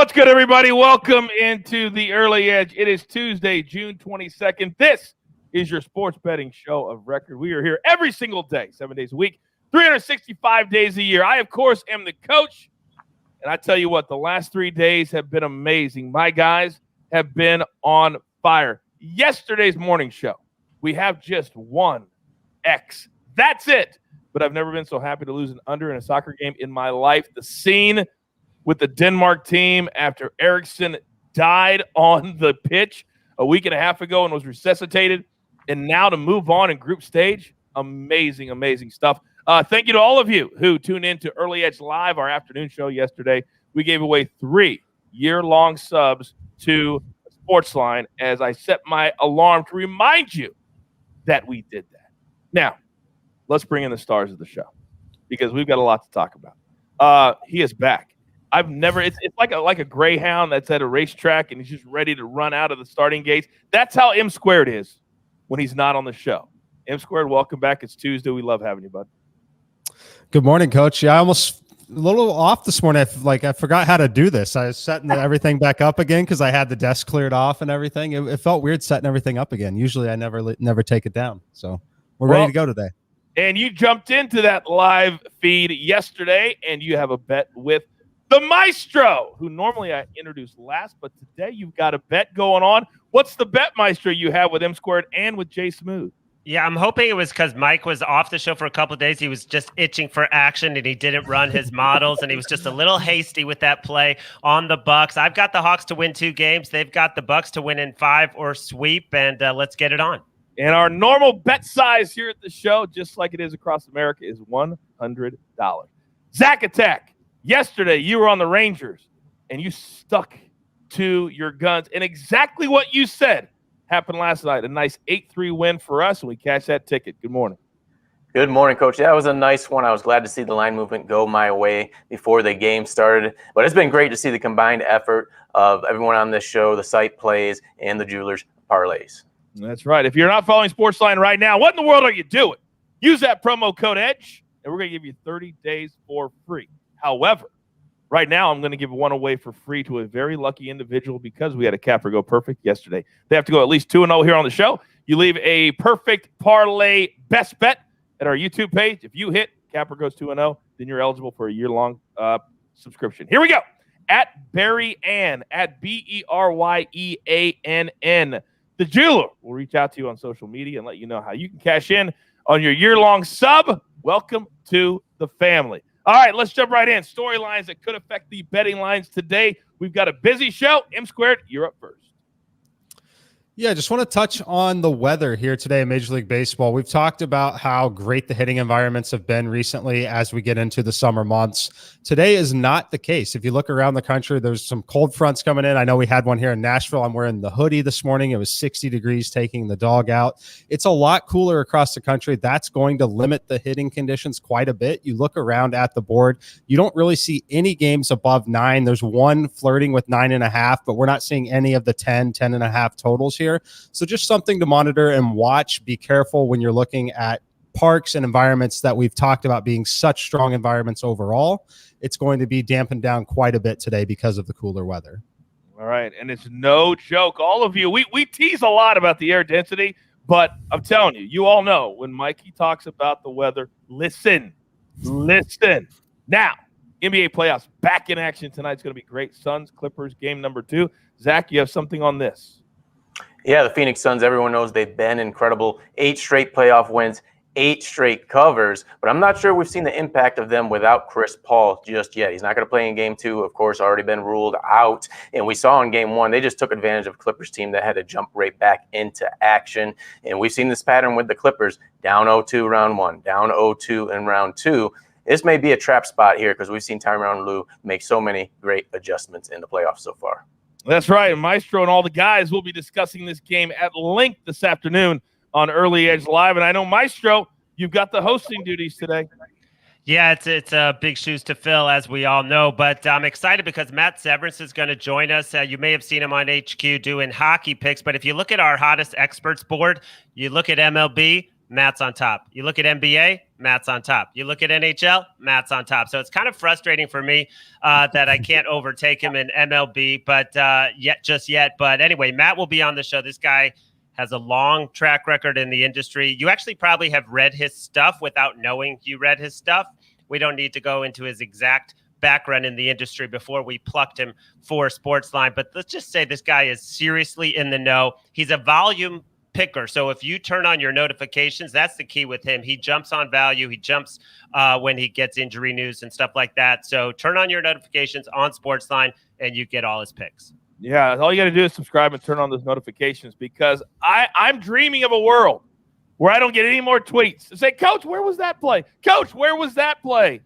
What's good, everybody? Welcome into the Early Edge. It is Tuesday, June 22nd. This is your sports betting show of record. We are here every single day, 7 days a week, 365 days a year. I, of course, am the coach, and I tell you what, the last 3 days have been amazing. My guys have been on fire. Yesterday's morning show, we have just one X. That's it. But I've never been so happy to lose an under in a soccer game in my life. The scene with the Denmark team after Eriksson died on the pitch a week and a half ago and was resuscitated, and now to move on in group stage, amazing, amazing stuff. Thank you to all of you who tuned in to Early Edge Live, our afternoon show yesterday. We gave away 3 year-long subs to SportsLine as I set my alarm to remind you that we did that. Now, let's bring in the stars of the show because we've got a lot to talk about. He is back. I've never. It's like a greyhound that's at a racetrack and he's just ready to run out of the starting gates. That's how M Squared is when he's not on the show. M Squared, welcome back. It's Tuesday. We love having you, bud. Good morning, Coach. Yeah, I almost a little off this morning. I forgot how to do this. I was setting everything back up again because I had the desk cleared off and everything. It felt weird setting everything up again. Usually, I never take it down. So we're ready to go today. And you jumped into that live feed yesterday, and you have a bet with the Maestro, who normally I introduce last, but today you've got a bet going on. What's the bet, Maestro, you have with M Squared and with Jay Smooth? Yeah, I'm hoping it was because Mike was off the show for a couple of days. He was just itching for action, and he didn't run his models, and he was just a little hasty with that play on the Bucks. I've got the Hawks to win 2 games. They've got the Bucks to win in 5 or sweep, and let's get it on. And our normal bet size here at the show, just like it is across America, is $100. Zack Attack. Yesterday, you were on the Rangers, and you stuck to your guns. And exactly what you said happened last night. A nice 8-3 win for us, and we cashed that ticket. Good morning. Good morning, Coach. That was a nice one. I was glad to see the line movement go my way before the game started. But it's been great to see the combined effort of everyone on this show, the site plays, and the Jewelers parlays. That's right. If you're not following SportsLine right now, what in the world are you doing? Use that promo code EDGE, and we're going to give you 30 days for free. However, right now I'm going to give one away for free to a very lucky individual because we had a capper go perfect yesterday. They have to go at least 2-0 here on the show. You leave a perfect parlay best bet at our YouTube page. If you hit capper goes 2-0, then you're eligible for a year-long subscription. Here we go. At Barry Ann, at BERYEANN. The jeweler will reach out to you on social media and let you know how you can cash in on your year-long sub. Welcome to the family. All right, let's jump right in. Storylines that could affect the betting lines today. We've got a busy show. M Squared, you're up first. Yeah, I just want to touch on the weather here today in Major League Baseball. We've talked about how great the hitting environments have been recently as we get into the summer months. Today is not the case. If you look around the country, there's some cold fronts coming in. I know we had one here in Nashville. I'm wearing the hoodie this morning. It was 60 degrees taking the dog out. It's a lot cooler across the country. That's going to limit the hitting conditions quite a bit. You look around at the board, you don't really see any games above 9. There's one flirting with 9.5, but we're not seeing any of the 10.5 totals here. So just something to monitor and watch. Be careful when you're looking at parks and environments that we've talked about being such strong environments overall. It's going to be dampened down quite a bit today because of the cooler weather. All right, and it's no joke. All of you, we tease a lot about the air density, but I'm telling you, you all know when Mikey talks about the weather, listen. Now, NBA playoffs back in action tonight. It's going to be great. Suns, Clippers, game number 2. Zach, you have something on this? Yeah, the Phoenix Suns, everyone knows they've been incredible. 8 straight playoff wins, 8 straight covers, but I'm not sure we've seen the impact of them without Chris Paul just yet. He's not going to play in game 2, of course, already been ruled out. And we saw in game 1, they just took advantage of Clippers team that had to jump right back into action. And we've seen this pattern with the Clippers, down 0-2 round 1, down 0-2 in round 2. This may be a trap spot here because we've seen Tyronn Lue make so many great adjustments in the playoffs so far. That's right. Maestro and all the guys will be discussing this game at length this afternoon on Early Edge Live. And I know, Maestro, you've got the hosting duties today. Yeah, it's big shoes to fill, as we all know. But I'm excited because Matt Severance is going to join us. You may have seen him on HQ doing hockey picks. But if you look at our hottest experts board, you look at MLB, Matt's on top. You look at NBA, Matt's on top. You look at NHL, Matt's on top. So it's kind of frustrating for me that I can't overtake him in MLB, but just yet. But anyway, Matt will be on the show. This guy has a long track record in the industry. You actually probably have read his stuff without knowing you read his stuff. We don't need to go into his exact background in the industry before we plucked him for SportsLine. But let's just say this guy is seriously in the know. He's a volume picker. So if you turn on your notifications, that's the key with him. He jumps on value. He jumps when he gets injury news and stuff like that. So turn on your notifications on SportsLine and you get all his picks. Yeah, all you got to do is subscribe and turn on those notifications, because I'm dreaming of a world where I don't get any more tweets. Say, Coach, where was that play? Coach, where was that play?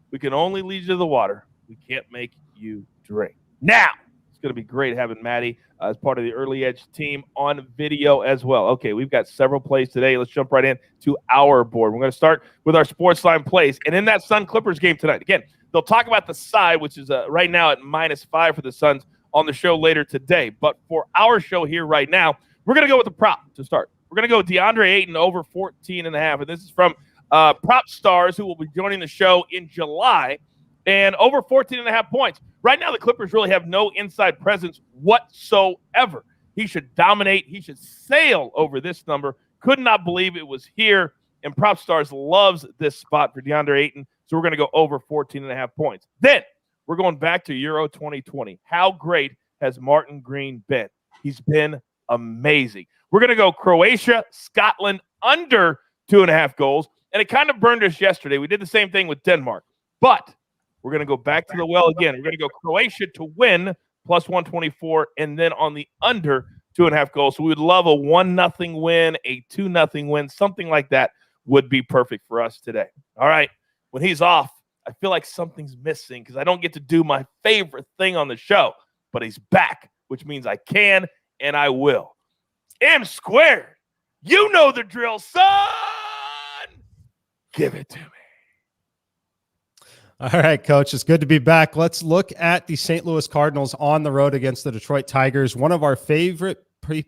We can only lead you to the water. We can't make you drink. Now, it's going to be great having Maddie as part of the Early Edge team on video as well. Okay, we've got several plays today. Let's jump right in to our board. We're going to start with our SportsLine plays. And in that Sun Clippers game tonight, again, they'll talk about the side, which is right now at -5 for the Suns, on the show later today. But for our show here right now, we're going to go with the prop to start. We're going to go DeAndre Ayton over 14.5. And this is from Prop Stars, who will be joining the show in July, and over 14.5 points. Right now, the Clippers really have no inside presence whatsoever. He should dominate. He should sail over this number. Could not believe it was here. And Prop Stars loves this spot for DeAndre Ayton. So we're going to go over 14.5 points. Then we're going back to Euro 2020. How great has Martin Green been? He's been amazing. We're going to go Croatia, Scotland under 2.5 goals. And it kind of burned us yesterday. We did the same thing with Denmark. But we're going to go back to the well again. We're going to go Croatia to win plus 124, and then on the under 2.5 goals. So we would love a 1-0 win, a 2-0 win, something like that would be perfect for us today. All right. When he's off, I feel like something's missing because I don't get to do my favorite thing on the show, but he's back, which means I can and I will. M squared. You know the drill, son. Give it to me. All right, Coach, it's good to be back. Let's look at the St. Louis Cardinals on the road against the Detroit Tigers. One of our favorite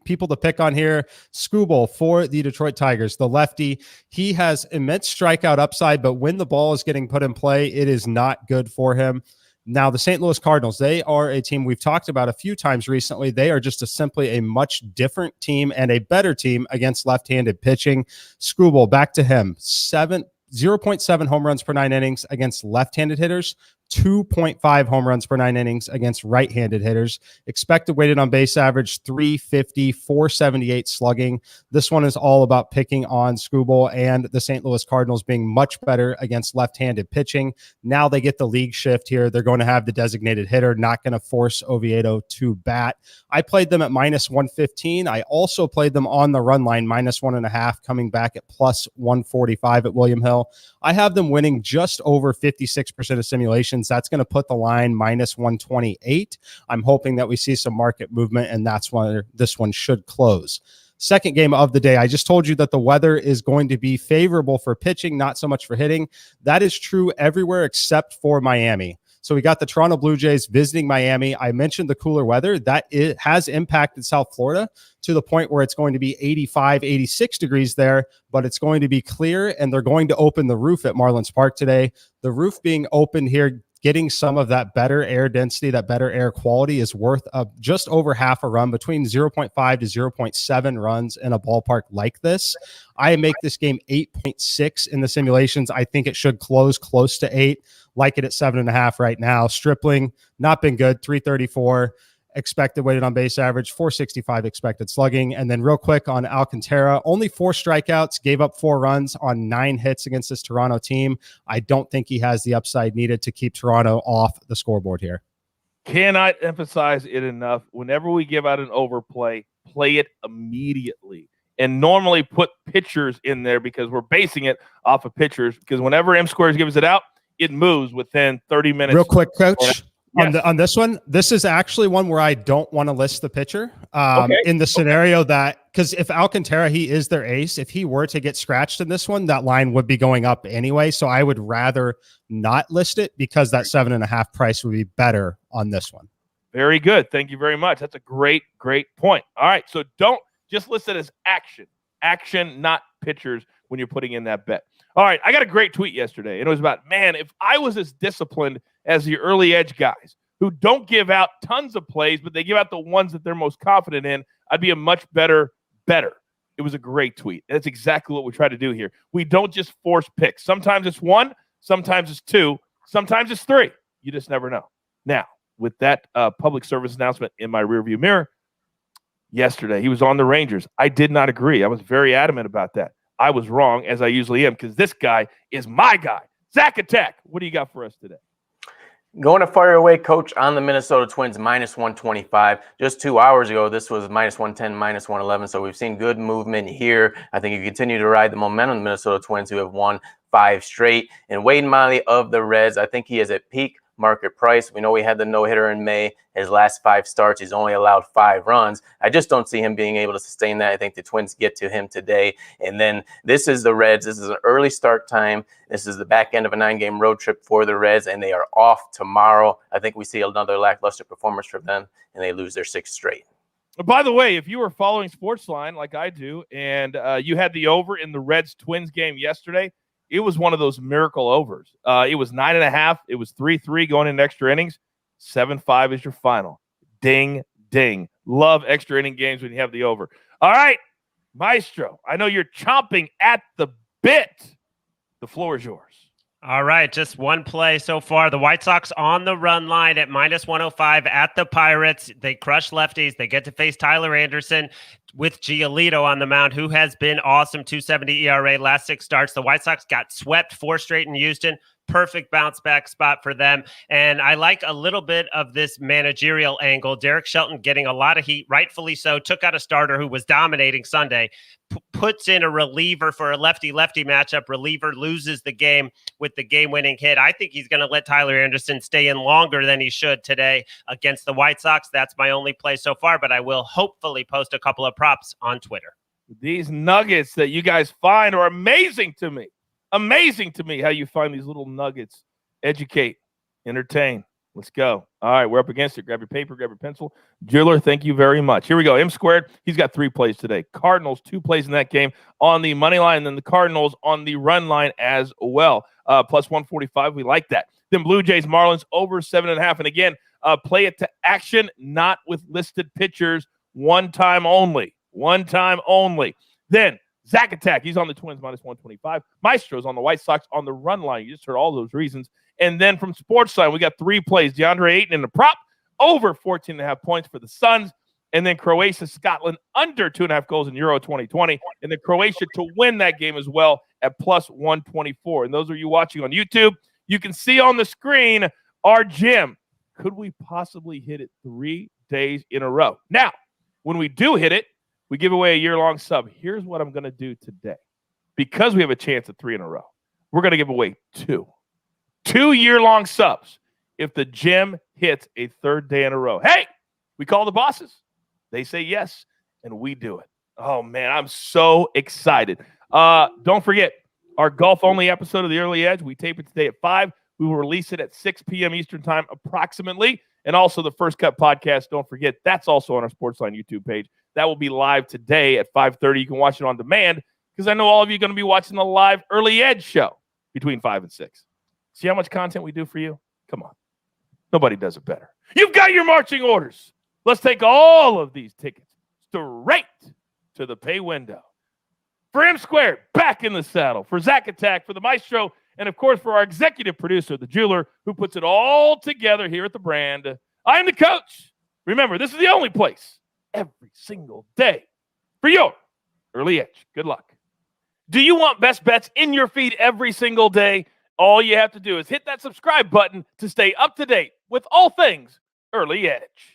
people to pick on here, Skubal for the Detroit Tigers, the lefty. He has immense strikeout upside, but when the ball is getting put in play, it is not good for him. Now, the St. Louis Cardinals, they are a team we've talked about a few times recently. They are just simply a much different team and a better team against left-handed pitching. Skubal, back to him, 0.7 home runs per 9 innings against left-handed hitters, 2.5 home runs per 9 innings against right-handed hitters. Expected weighted on base average, 350, 478 slugging. This one is all about picking on Skubal and the St. Louis Cardinals being much better against left-handed pitching. Now they get the league shift here. They're going to have the designated hitter, not going to force Oviedo to bat. I played them at -115. I also played them on the run line, -1.5, coming back at +145 at William Hill. I have them winning just over 56% of simulations. That's going to put the line -128. I'm hoping that we see some market movement, and that's where this one should close. Second game of the day, I just told you that the weather is going to be favorable for pitching, not so much for hitting. That is true everywhere except for Miami. So we got the Toronto Blue Jays visiting Miami. I mentioned the cooler weather. That it has impacted South Florida to the point where it's going to be 85, 86 degrees there, but it's going to be clear, and they're going to open the roof at Marlins Park today. The roof being open here, getting some of that better air density, that better air quality is worth just over half a run, between 0.5 to 0.7 runs in a ballpark like this. I make this game 8.6 in the simulations. I think it should close close to 8, like it at 7.5 right now. Stripling, not been good, 334. Expected weighted on base average, 465 expected slugging. And then real quick on Alcantara, only 4 strikeouts, gave up 4 runs on 9 hits against this Toronto team. I don't think he has the upside needed to keep Toronto off the scoreboard here. Cannot emphasize it enough. Whenever we give out an overplay, play it immediately. And normally put pitchers in there because we're basing it off of pitchers. Because whenever M Squares gives it out, it moves within 30 minutes. Real quick, Coach. Yes. On this one, this is actually one where I don't want to list the pitcher in the scenario that, because if Alcantara, he is their ace, if he were to get scratched in this one, that line would be going up anyway. So I would rather not list it because that 7.5 price would be better on this one. Very good. Thank you very much. That's a great, great point. All right. So don't just list it as action. action, not pitchers, when you're putting in that bet. All right, I got a great tweet yesterday, and it was about, man, if I was as disciplined as the early edge guys who don't give out tons of plays, but they give out the ones that they're most confident in, I'd be a much better. It was a great tweet. That's exactly what we try to do here. We don't just force picks. Sometimes it's 1, sometimes it's 2, sometimes it's 3. You just never know. Now, with that public service announcement in my rearview mirror, yesterday he was on the Rangers. I did not agree. I was very adamant about that. I was wrong, as I usually am, because this guy is my guy. Zack Attack, what do you got for us today? Going to fire away, Coach, on the Minnesota Twins, minus 125. Just 2 hours ago, this was minus 110, minus 111. So we've seen good movement here. I think you continue to ride the momentum of the Minnesota Twins, who have won 5 straight. And Wade Miley of the Reds, I think he is at peak market price. We know he had the no-hitter in May. His last 5 starts, he's only allowed 5 runs. I just don't see him being able to sustain that. I think the Twins get to him today. And then this is the Reds. This is an early start time. This is the back end of a 9-game road trip for the Reds, and they are off tomorrow. I think we see another lackluster performance from them, and they lose their 6th straight. By the way, if you were following SportsLine like I do, and you had the over in the Reds-Twins game yesterday, it was one of those miracle overs. It was 9.5. It was 3-3 going into extra innings. 7-5 is your final. Ding, ding. Love extra inning games when you have the over. All right, Maestro, I know you're chomping at the bit. The floor is yours. All right, just one play so far. The White Sox on the run line at minus 105 at the Pirates. They crush lefties. They get to face Tyler Anderson with Giolito on the mound, who has been awesome. 2.70 ERA, last 6 starts. The White Sox got swept 4 straight in Houston. Perfect bounce back spot for them. And I like a little bit of this managerial angle. Derek Shelton getting a lot of heat, rightfully so. Took out a starter who was dominating Sunday. Puts in a reliever for a lefty-lefty matchup. Reliever loses the game with the game-winning hit. I think he's going to let Tyler Anderson stay in longer than he should today against the White Sox. That's my only play so far, but I will hopefully post a couple of props on Twitter. These nuggets that you guys find are amazing to me. Amazing to me how you find these little nuggets. Educate, entertain. Let's go. All right, we're up against it. Grab your paper, grab your pencil. Jeweler, thank you very much. Here we go. M squared, he's got 3 plays today. Cardinals, 2 plays in that game on the money line, and then the Cardinals on the run line as well. Plus 145, we like that. Then Blue Jays, Marlins, over 7.5. And again, play it to action, not with listed pitchers. One time only. Then Zack Attack, he's on the Twins, minus 125. Maestro's on the White Sox on the run line. You just heard all those reasons. And then from SportsLine, we got 3 plays. DeAndre Ayton in the prop, over 14.5 points for the Suns. And then Croatia, Scotland, under 2.5 goals in Euro 2020. And then Croatia to win that game as well at plus 124. And those of you watching on YouTube, you can see on the screen our gym. Could we possibly hit it 3 days in a row? Now, when we do hit it, we give away a year-long sub. Here's what I'm going to do today. Because we have a chance at 3 in a row, we're going to give away 2 year-long subs if the gym hits a 3rd day in a row. Hey, we call the bosses. They say yes, and we do it. Oh, man, I'm so excited. Don't forget, our golf-only episode of The Early Edge, we tape it today at 5. We will release it at 6 p.m. Eastern time approximately. And also the First Cut podcast, don't forget, that's also on our SportsLine YouTube page. That will be live today at 5:30. You can watch it on demand because I know all of you are going to be watching the live Early Edge show between 5 and 6. See how much content we do for you? Come on. Nobody does it better. You've got your marching orders. Let's take all of these tickets straight to the pay window. For M Squared, back in the saddle. For Zack Attack, for the Maestro, and of course for our executive producer, the jeweler, who puts it all together here at the brand. I am the coach. Remember, this is the only place every single day for your Early Edge. Good luck. Do you want best bets in your feed every single day? All you have to do is hit that subscribe button to stay up to date with all things Early Edge.